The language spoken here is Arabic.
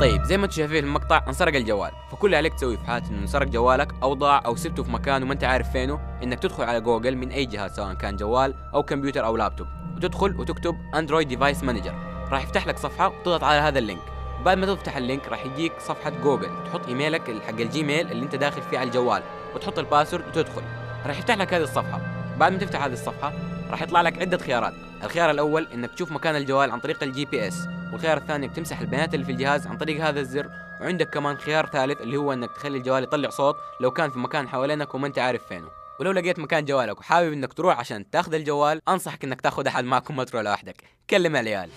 طيب زي ما انتم شايفين في المقطع انسرق الجوال، فكل اللي عليك تسويه في حالة انه انسرق جوالك او ضاع او سبته في مكان وما انت عارف فينه، انك تدخل على جوجل من اي جهاز سواء كان جوال او كمبيوتر او لابتوب، وتدخل وتكتب اندرويد ديفايس مانجر، راح يفتح لك صفحة وتضغط على هذا اللينك. بعد ما تفتح اللينك راح يجيك صفحة جوجل، تحط ايميلك حق الجيميل اللي انت داخل فيه على الجوال وتحط الباسورد وتدخل، راح يفتح لك هذه الصفحة. بعد ما تفتح هذه الصفحة راح يطلع لك عدة خيارات. الخيار الأول إنك تشوف مكان الجوال عن طريق الجي بي اس، والخيار الثاني إنك تمسح البيانات اللي في الجهاز عن طريق هذا الزر، وعندك كمان خيار ثالث اللي هو إنك تخلي الجوال يطلع صوت لو كان في مكان حوالينك وما أنت عارف فينه. ولو لقيت مكان جوالك وحابب إنك تروح عشان تاخذ الجوال، أنصحك إنك تاخذ أحد معكم، ما تروح لوحدك، كلم العيال.